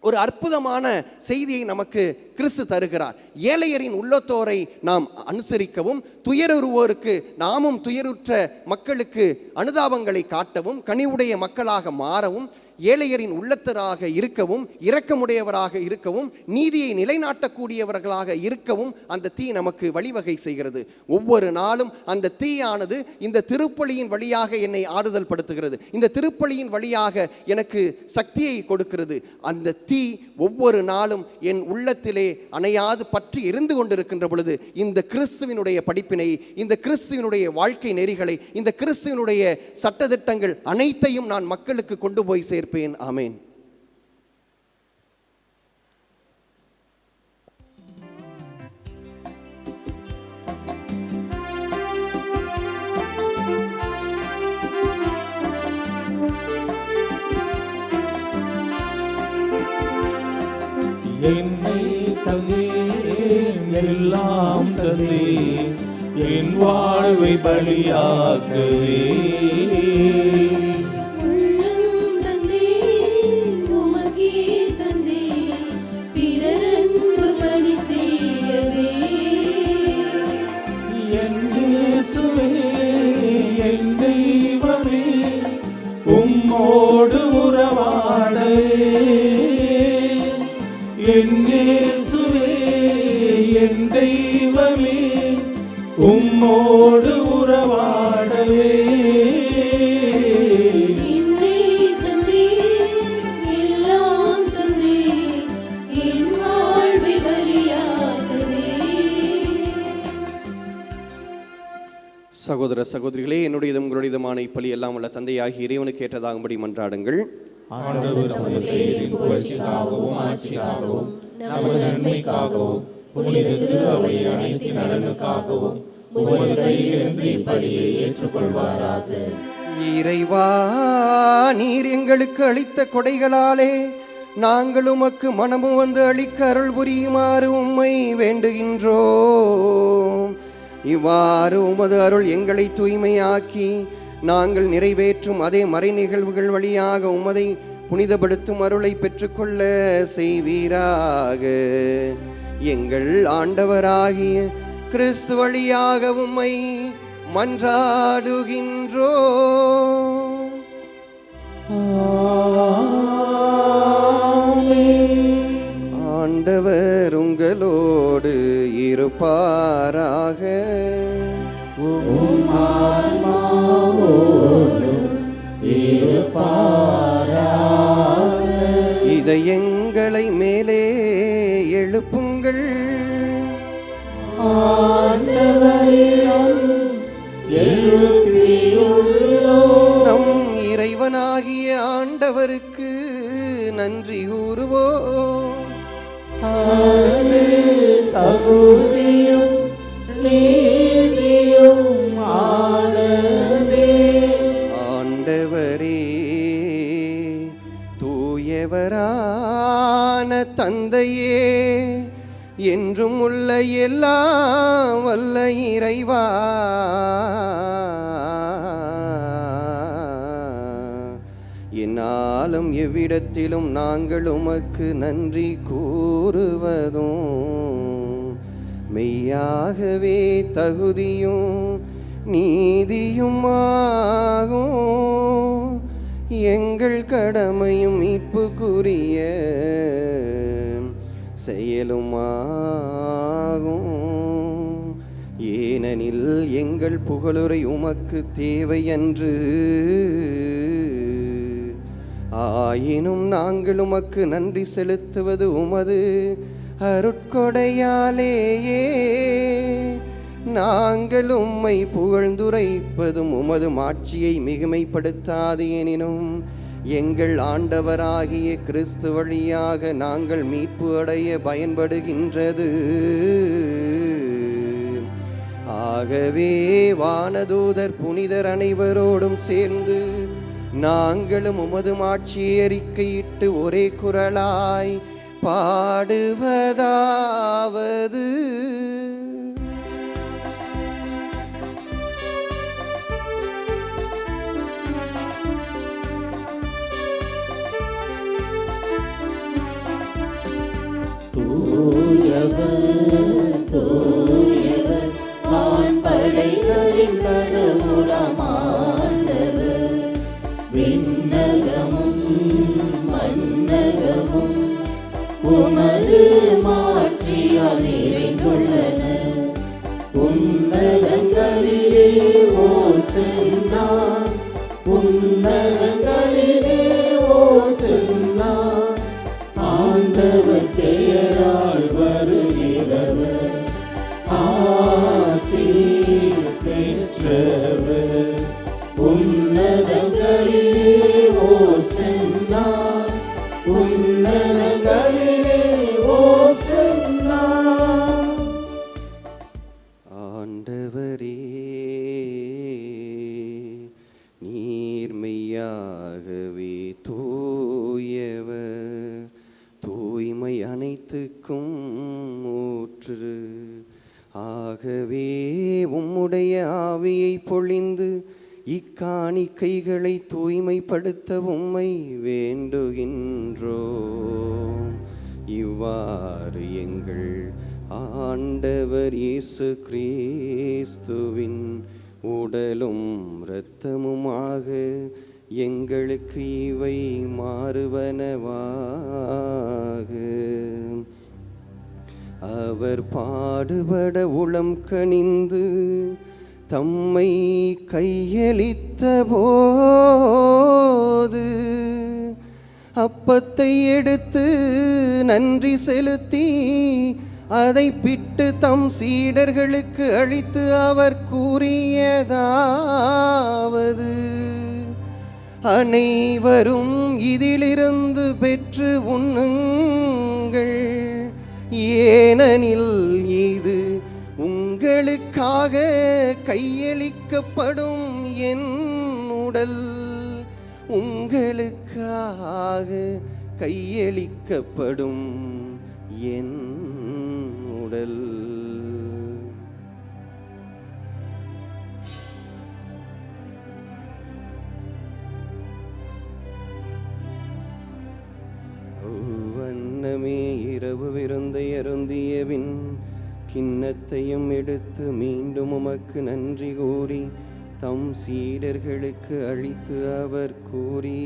S6: ஒரு அற்புதமான செய்தியை நமக்கு கிறிஸ்து தருகிறார். ஏழையரின் உள்ளத்தோரை நாம் அனுசரிக்கவும், துயருவோருக்கு நாமும் துயருற்ற மக்களுக்கு அனுதாபங்களை காட்டவும், கனிவுடைய மக்களாக மாறவும், ஏழையரின் உள்ளத்தராக இருக்கவும், இரக்கமுடையவராக இருக்கவும், நீதியை நிலைநாட்டக்கூடியவர்களாக இருக்கவும் அந்த தீ நமக்கு வழிவகை செய்கிறது. ஒவ்வொரு நாளும் அந்த தீயானது இந்த திருப்பலியின் வழியாக என்னை ஆறுதல் படுத்துகிறது. இந்த திருப்பலியின் வழியாக எனக்கு சக்தியை கொடுக்கிறது. அந்த தீ ஒவ்வொரு நாளும் என் உள்ளத்திலே அணையாது பற்றி எரிந்து கொண்டிருக்கின்ற பொழுது இந்த கிறிஸ்துவினுடைய படிப்பினை, இந்த கிறிஸ்துவினுடைய வாழ்க்கை நெறிகளை, இந்த கிறிஸ்துவினுடைய சட்டதிட்டங்கள் அனைத்தையும் நான் மக்களுக்கு கொண்டு போய் சேர்ப்பேன். ஆமென்.
S1: என்னை தந்தேன், எல்லாம் தந்தேன், என் வாழ்வை பலியாக்கவே.
S5: உள்ளம் தந்தேன், உமக்கே தந்தேன், பிறர் அன்பு பணி செய்யவே.
S1: என் இயேசுவே, என் தெய்வமே, உம்மோடு உறவாடவே. என் இயேசுவே, என் தெய்வமே, உம்மோடு உறவாடவே.
S5: என்னை தந்தேன், எல்லாம் தந்தேன், என் வாழ்வை பலியாக்கவே.
S2: சகோதர சகோதரிகளே, என்னுடையதும் உங்களுடையதுமான இப்பலி எல்லாம் உள்ள தந்தையாகி இறைவனுக்கு ஏற்றதாகும்படி மன்றாடுங்கள்.
S1: ஆண்டவர் நமது பெயரின் புகழ்ச்சிக்காகவும் ஆட்சிக்காகவும் நமது நன்மைக்காகவும் புனித திரு அவை அனைத்து நலனுக்காகவும் உமது கையிலிருந்து இப்படியை ஏற்றுக்கொள்வாராக.
S6: இறைவா, நீர் எங்களுக்கு அளித்த கொடைகளாலே நாங்கள் உமக்கு மனமு வந்து அளிக்க அருள் புரியுமாறு உம்மை வேண்டுகின்றோம். இவ்வாறு உமது அருள் எங்களை தூய்மையாக்கி நாங்கள் நிறைவேற்றும் அதே மறை நிகழ்வுகள் வழியாக உமதை புனிதப்படுத்தும் அருளை பெற்றுக்கொள்ள செய்வீராக. எங்கள் ஆண்டவராகிய கிறிஸ்து வழியாக உம்மை மன்றாடுகின்றோம். ஆண்டவர் உங்களோடு இருப்பாராக. இதயங்களை மேலே எழுப்புங்கள். நம் இறைவனாகிய ஆண்டவருக்கு நன்றி கூறுவோம். ஆண்டவரே, தூயவரான தந்தையே, என்றும் உள்ள எல்லாம் வல்ல இறைவா, என்னாலும் எவ்விடத்திலும் நாங்கள் உமக்கு நன்றி கூறுவதும் மெய்யாகவே தகுதியும் நீதியுமாகும். எங்கள் கடமையும் மீட்புக்குரிய செயலுமாகும். ஏனெனில் எங்கள் புகழுரை உமக்கு தேவையன்று, ஆயினும் நாங்கள் உமக்கு நன்றி செலுத்துவது உமது அருட்கொடையாலேயே. நாங்கள் உம்மை புகழ்ந்துரைப்பதும் உமது மாட்சியை மிகுமைப்படுத்தாது எனினும் எங்கள் ஆண்டவராகிய கிறிஸ்து வழியாக நாங்கள் மீட்பு அடைய பயன்படுகின்றது. ஆகவே வானதூதர் புனிதர் அனைவரோடும் சேர்ந்து நாங்களும் உமது மாட்சியை அறிக்கையிட்டு ஒரே குரலாய் பாடுவதாவது:
S3: வான்படைகளின் கடவுளாம் ஆண்டவர், விண்ணகமும் மண்ணகமும் உமது மாட்சியால் நிறைந்துள்ளன. உன்னதங்களிலே ஓசன்னா, உன்னதங்களிலே ஓசன்னா. ஆண்டவர் பெயரால் வருகிறவர் ஆசி பெற்றவர். உன்னதங்களிலே ஓசன்னா, உன்னதங்களிலே ஓசன்னா.
S6: ஆண்டவரே, நீர்மையாகவே தூயவர், தூய்மை அனைத்துக்கும் ஊற்று. ஆகவே உம்முடைய ஆவியை பொழிந்து இக்காணிக்கைகளை தூய்மைப்படுத்த உம்மை வேண்டுகின்றோம். இவ்வாறு எங்கள் ஆண்டவர் இயேசு கிறிஸ்துவின் உடலும் இரத்தமுமாக எங்களுக்கு இவை மாறுவனவாக. அவர் பாடுபட உளம் கனிந்து தம்மை கையளித்த போது அப்பத்தை எடுத்து நன்றி செலுத்தி அதை பிட்டு தம் சீடர்களுக்கு அளித்து அவர் கூறியதாவது: அனைவரும் இதிலிருந்து பெற்று உண்ணுங்கள், ஏனெனில் இது உங்களுக்காக கையளிக்கப்படும் என் உடல். உங்களுக்காக கையளிக்கப்படும் என் உடல். வண்ணமே இரவு விருந்தை அருந்தியபின் கிண்ணத்தையும் எடுத்து மீண்டும் உமக்கு நன்றி கூறி தம் சீடர்களுக்கு அளித்து அவர் கூறியதாவது: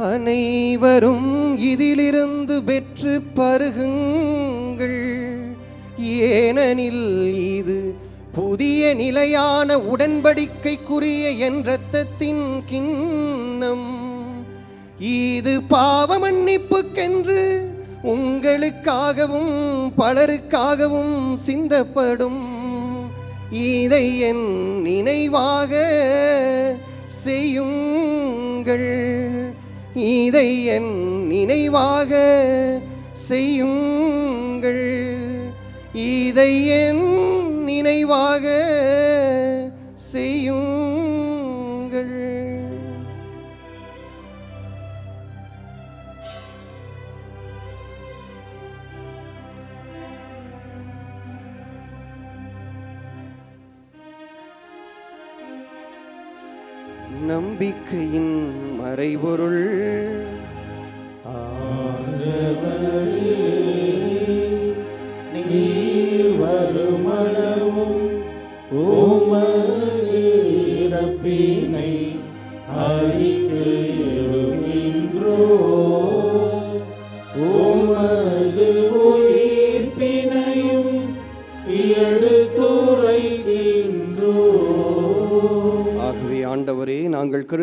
S6: அனைவரும் இதிலிருந்து பெற்று பருகுங்கள், ஏனெனில் இது புதிய நிலையான உடன்படிக்கைக்குரிய என் இரத்தத்தின் கிண்ணம். இது பாவ மன்னிப்புக்கென்று உங்களுக்காகவும் பலருக்காகவும் சிந்தப்படும். இதை என் நினைவாக செய்யுங்கள். இதை என் நினைவாக செய்யுங்கள். இதை என் நினைவாக செய்யுங்கள். நம்பிக்கையின் மறைபொருள்:
S3: நீர் வருமளவும் உமது இறப்பினை அறிக்கையிடுகின்றோம், உமது உயிர்ப்பினையும் எடுத்துரைக்கின்றோம்.
S6: ஆகவே ஆண்டவர்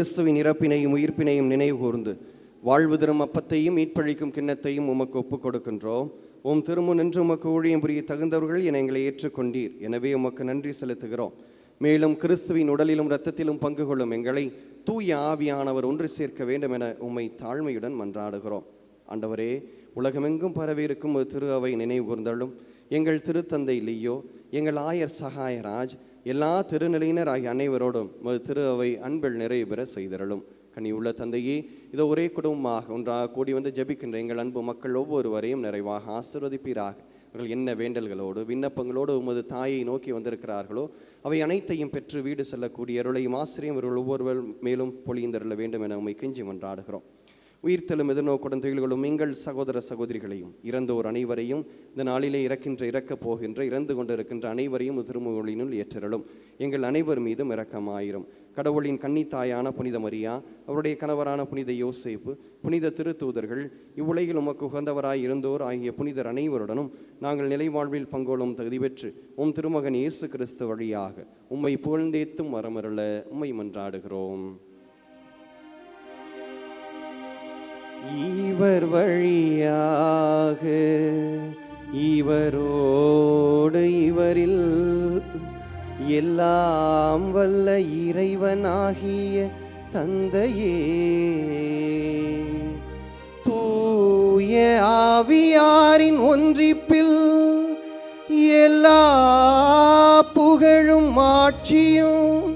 S2: கிறிஸ்துவின் இறப்பினையும் உயிர்ப்பினையும் நினைவு கூர்ந்து வாழ்வு தரும் அப்பத்தையும் மீட்பழிக்கும் கிண்ணத்தையும் உமக்கு ஒப்புக் கொடுக்கின்றோம். உம் திருமுன் நின்று உமக்கு ஊழியம் புரிய தகுந்தவர்கள் என எங்களை ஏற்றுக்கொண்டீர். எனவே உமக்கு நன்றி செலுத்துகிறோம். மேலும் கிறிஸ்துவின் உடலிலும் இரத்தத்திலும் பங்கு கொள்ளும் எங்களை தூய ஆவியானவர் ஒன்று சேர்க்க வேண்டும் என உம்மை தாழ்மையுடன் மன்றாடுகிறோம். ஆண்டவரே, உலகமெங்கும் பரவியிருக்கும் ஒரு திரு அவை நினைவு கூர்ந்தள்ளும். எங்கள் திருத்தந்தை லியோ, எங்கள் ஆயர் சகாயராஜ், எல்லா திருநிலையினர் ஆகிய அனைவரோடும் ஒரு திரு அவை அன்பில் நிறைவு பெற செய்திருளும். கனி உள்ள தந்தையே, இதோ ஒரே குடும்பமாக ஒன்றாக கூடி வந்து ஜெபிக்கின்ற எங்கள் அன்பு மக்கள் ஒவ்வொருவரையும் நிறைவாக ஆசீர்வதிப்பீராக. அவர்கள் என்ன வேண்டல்களோடு விண்ணப்பங்களோடு உமது தாயை நோக்கி வந்திருக்கிறார்களோ அவை அனைத்தையும் பெற்று வீடு செல்லக்கூடிய அருளையும் ஆசிரியம் இவர்கள் ஒவ்வொருவர் மேலும் பொழிந்தருள வேண்டும் என உம்மை கெஞ்சி மன்றாடுகிறோம். உயிர்த்தெழும் எதிர்நோக்குடன் துயில்களும் எங்கள் சகோதர சகோதரிகளையும் இறந்தோர் அனைவரையும் இந்த நாளிலே இறக்கப் போகின்ற இறந்து கொண்டிருக்கின்ற அனைவரையும் திருமுகங்களினுள் ஏற்றருளும். எங்கள் அனைவர் மீதும் இரக்கமாயிரும். கடவுளின் கன்னித்தாயான புனித மரியா, அவருடைய கணவரான புனித யோசேப்பு, புனித திருத்தூதர்கள், இவ்வுலகில் உமக்கு உகந்தவராய் இருந்தோர் ஆகிய புனிதர் அனைவருடனும் நாங்கள் நிலைவாழ்வில் பங்கோலும் தகுதி பெற்று உம் திருமகன் இயேசு கிறிஸ்து வழியாக உம்மை புகழ்ந்தேத்தும் வரமருள உம்மை மன்றாடுகிறோம். இவர் வழியாக இவரோடு இவரில் எல்லாம் வல்ல இறைவனாகிய தந்தையே, தூய ஆவியாரின் ஒன்றிப்பில் எல்லா புகழும் ஆட்சியும்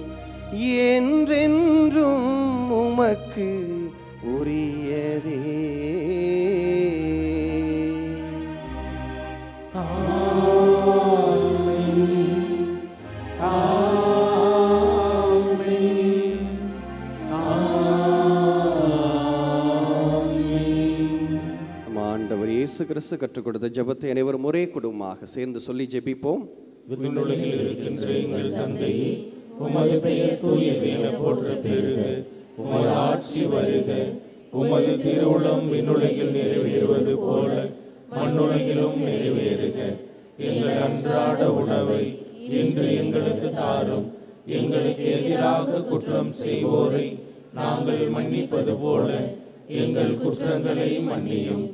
S2: என்றென்றும் உமக்கு உரியதே. ஆண்டவர் இயேசு கிறிஸ்து கற்றுக் கொடுத்த ஜெபத்தை அனைவரும் ஒரே குடும்பமாக சேர்ந்து சொல்லி ஜெபிப்போம்.
S3: விண்ணுலகில் இருக்கின்ற எங்கள் தந்தையே, உமது பெயர் தூயது என போற்றப் பெறுக. உமது ஆட்சி வருக. உமது திருவுளம் விண்ணுலகில் நிறைவேறுவது போல மண்ணுலகிலும் நிறைவேறுக. எங்கள் அன்றாட உணவை இன்று எங்களுக்கு தாரும். எங்களுக்கு எதிராக குற்றம் செய்வோரை நாங்கள் மன்னிப்பது போல எங்கள் குற்றங்களை மன்னியும்.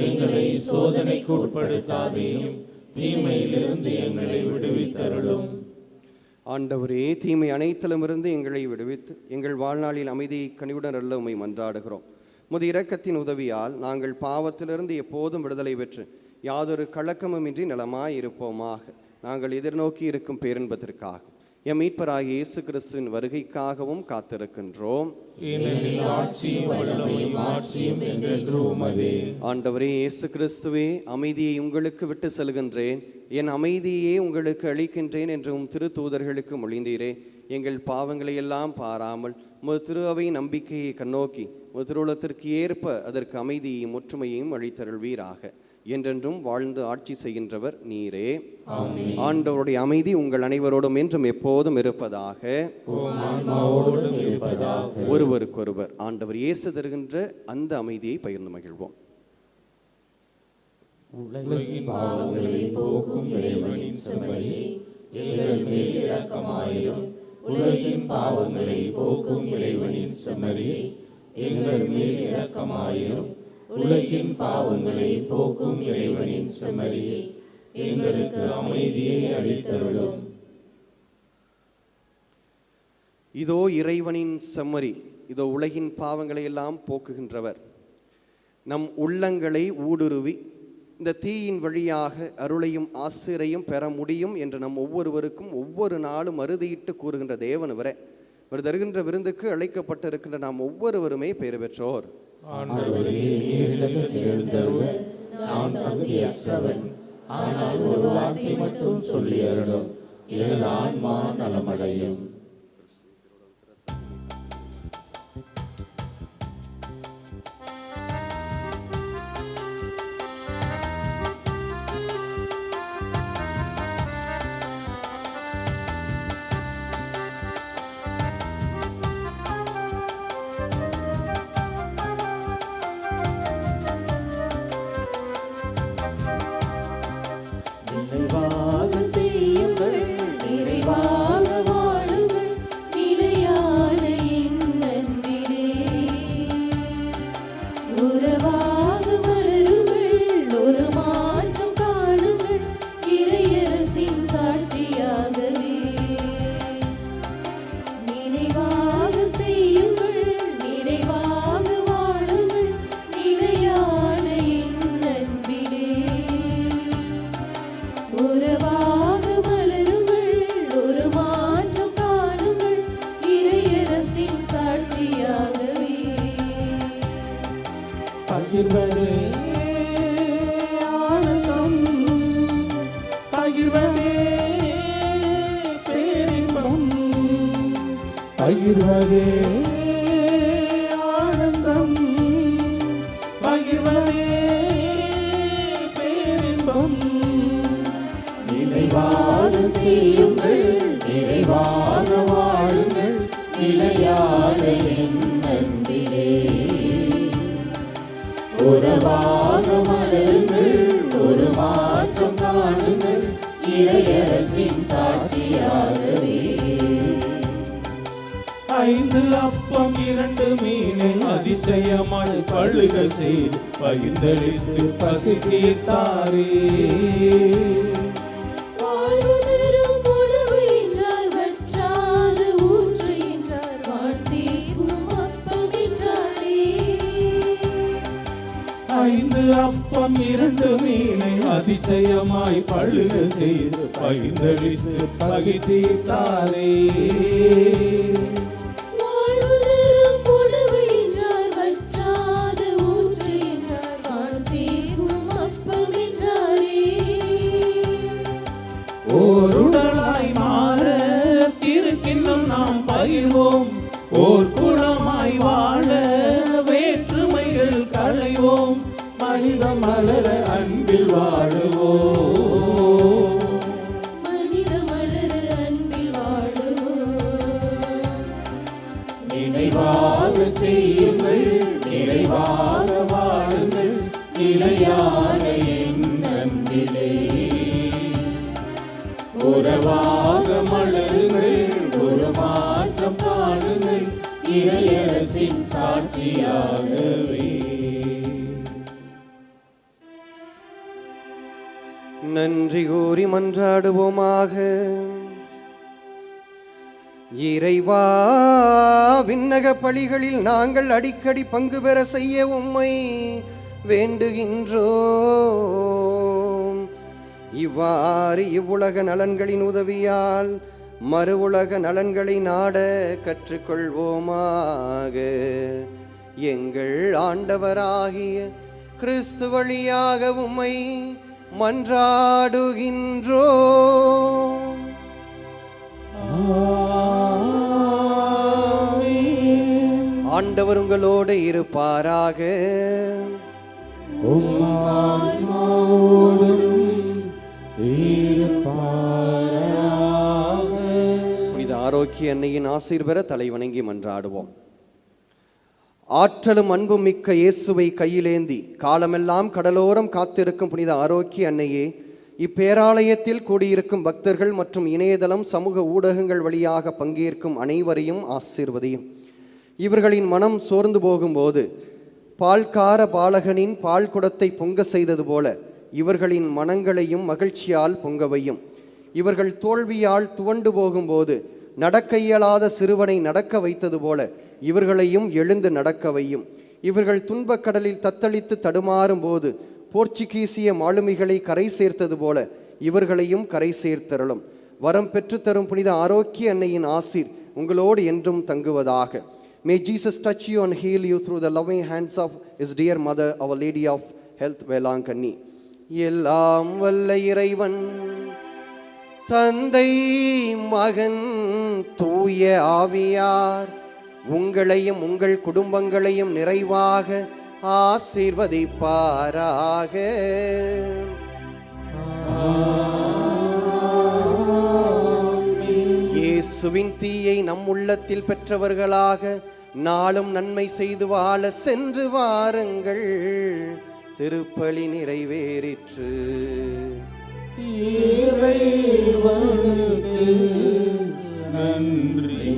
S3: எங்களை சோதனைக்கு உட்படுத்தாதேயும், தீமையிலிருந்து எங்களை விடுவித்தருளும்.
S2: ஆண்டவரே, தீமை அனைத்திலுமிருந்து எங்களை விடுவித்து எங்கள் வாழ்நாளில் அமைதியை கனிவுடன் அருள உம்மை மன்றாடுகிறோம். உமது இரக்கத்தின் உதவியால் நாங்கள் பாவத்திலிருந்து எப்போதும் விடுதலை பெற்று யாதொரு கலக்கமுமின்றி நலமாய் இருப்போமாக. நாங்கள் எதிர்நோக்கி இருக்கும் பேரின்பத்திற்காக எம் மீட்பராகிய இயேசு கிறிஸ்துவின் வருகைக்காகவும் காத்திருக்கின்றோம். ஆண்டவரே இயேசு கிறிஸ்துவே, அமைதியை உங்களுக்கு விட்டு செல்கின்றேன், என் அமைதியே உங்களுக்கு அளிக்கின்றேன் என்றும் திருத்தூதர்களுக்கு மொழிந்தீரே. எங்கள் பாவங்களை எல்லாம் பாராமல் உமது திரு அவை நம்பிக்கையை கண்ணோக்கி உமது திருவுளத்திற்கு ஏற்ப அதற்கு அமைதியையும் ஒற்றுமையையும் அளித்தருள்வீராக. என்றென்றும் வாழ்ந்து ஆட்சி செய்கின்றவர் நீரே. ஆண்டவருடைய அமைதி உங்கள் அனைவரோடும் என்றும் எப்போதும் இருப்பதாக. ஒருவருக்கொருவர் ஆண்டவர் இயேசு தருகின்ற அந்த அமைதியை பகிர்ந்து மகிழ்வோம்.
S3: உலகின் பாவங்களை போக்கும் இறைவனின் செம்மறியே, எங்கள் மேல் இரக்கமாயிரும். உலகின் பாவங்களை போக்கும் இறைவனின் செம்மறியே, எங்கள் மேல் இரக்கமாயிரும். உலகின் பாவங்களை போக்கும் இறைவனின் செம்மறியே, எங்களுக்கு அமைதியை அளித்தருளும்.
S2: இதோ இறைவனின் செம்மறி, இதோ உலகின் பாவங்களை எல்லாம் போக்குகின்றவர். நம் உள்ளங்களை ஊடுருவி இந்த தீயின் வழியாக அருளையும் ஆசிரையும் பெற முடியும் என்று நம் ஒவ்வொருவருக்கும் ஒவ்வொரு நாளும் அறுதியிட்டு கூறுகின்ற தேவன் இவரே. இவர் தருகின்ற விருந்துக்கு அழைக்கப்பட்டிருக்கின்ற நாம் ஒவ்வொருவருமே பெயர் பெற்றோர்.
S3: நான் தகுதியற்றவன், ஆனால் ஒரு வார்த்தை மட்டும் சொல்லி அருளும், எனது ஆன்மா நலமடையும்.
S5: நிறைவாக செய்யுங்கள், நிறைவாக வாழுங்கள். உறவாக மலருங்கள், ஒரு மாற்றம் காணுங்கள், இறையரசின் சாட்சியாகவே. நினைவாக செய்யுங்கள், நிறைவாக வாழுங்கள், நிலையான என் அன்பிலே. உறவாக மலருங்கள், ஒரு மாற்றம் காணுங்கள், இறையரசின் சாட்சியாகவே.
S1: பகிர்வதே ஆனந்தம், பகிர்வதே பேரின்பம், பகிர்வதே ஆனந்தம், பகிர்வதே பேரின்பம்.
S3: நிறைவாக செய்யுங்கள், நிறைவாக வாழுங்கள், நிலையான என் அன்பிலே. உறவாக மலருங்கள், ஒரு மாற்றம் காணுங்கள், இறையரசின் சாட்சியாகவே.
S1: 5 அப்பம் 2 மீனை அதிசயமாய் பழுக செய்து பகிர்ந்தளித்து பசி தீர்த்தாரே.
S5: வாழ்வு தரும் உணவு என்றார், வற்றாத ஊற்று என்றார், வான் சேர்க்கும் அப்பம் என்றாரே.
S1: 5 அப்பம் 2 மீனை அதிசயமாய் பழுக செய்து பகிர்ந்தளித்து பகை தீர்த்தாரே.
S5: வாழ்வு தரும் உணவு என்றார், வற்றாத ஊற்று என்றார், வான் சேர்க்கும் அப்பம் என்றாரே.
S1: ஓருடலாய் மாற திருக்கின்னம் நாம் பகிர்வோம், ஓர் குணமாய் வாழ வேற்றுமைகள் களைவோம், மனித மலர அன்பில் வாழுவோம்.
S5: மனித மலர அன்பில் வாழுவோம்.
S3: நினைவாக செய்யுங்கள், நிறைவாக வாழுங்கள், நிலையான என் அன்பிலே. உறவாக மலருங்கள், ஒரு மாற்றம் காணுங்கள், இறையரசின் சாட்சியாகவே.
S6: நன்றி கூறி மன்றாடுவோமாக. இறைவா, விண்ணக பலிகளில் நாங்கள் அடிக்கடி பங்கு பெற செய்ய உம்மை வேண்டுகின்றோம். இவ்வாறு இவ்வுலக நலன்களின் உதவியால் மறு உலக நலன்களை நாட கற்றுக்கொள்வோமாக. எங்கள் ஆண்டவராகிய கிறிஸ்து வழியாக உம்மை மன்றாடுகின்றோம். ஆண்டவர் உங்களோடு இருப்பாராக. புனித ஆரோக்கிய அன்னையின் ஆசீர் பெற தலை வணங்கி மன்றாடுவோம். ஆற்றலும் அன்பும் மிக்க இயேசுவை கையிலேந்தி காலமெல்லாம் கடலோரம் காத்திருக்கும் புனித ஆரோக்கிய அன்னையே, இப்பேராலயத்தில் கூடியிருக்கும் பக்தர்கள் மற்றும் இணையதளம் சமூக ஊடகங்கள் வழியாக பங்கேற்கும் அனைவரையும் ஆசீர்வதியும். இவர்களின் மனம் சோர்ந்து போகும்போது பால்கார பாலகனின் பால் குடத்தை பொங்க செய்தது போல இவர்களின் மனங்களையும் மகிழ்ச்சியால் பொங்கவையும். இவர்கள் தோல்வியால் துவண்டு போகும்போது நடக்க இயலாத சிறுவனை நடக்க வைத்தது போல இவர்களையும் எழுந்து நடக்க வையும். இவர்கள் துன்பக்கடலில் தத்தளித்து தடுமாறும் போது போர்ச்சுகீசிய மாலுமிகளை கரை சேர்த்தது போல இவர்களையும் கரை சேர்த்தருளும். வரம் பெற்று தரும் புனித ஆரோக்கிய அன்னையின் ஆசீர் உங்களோடு என்றும் தங்குவதாக. May Jesus touch you and heal you through the loving hands of His dear mother, Our Lady of Health, Velankanni. எல்லாம் வல்ல இறைவன் தந்தை மகன் தூய ஆவியார் உங்களையும் உங்கள் குடும்பங்களையும் நிறைவாக ஆசீர்வதிப்பாராக. இயேசுவின் தீயை நம் உள்ளத்தில் பெற்றவர்களாக நாளும் நன்மை செய்து வாழ சென்று வாருங்கள். திருப்பலி நிறைவேறிற்று.
S3: இறைவனுக்கு நன்றி.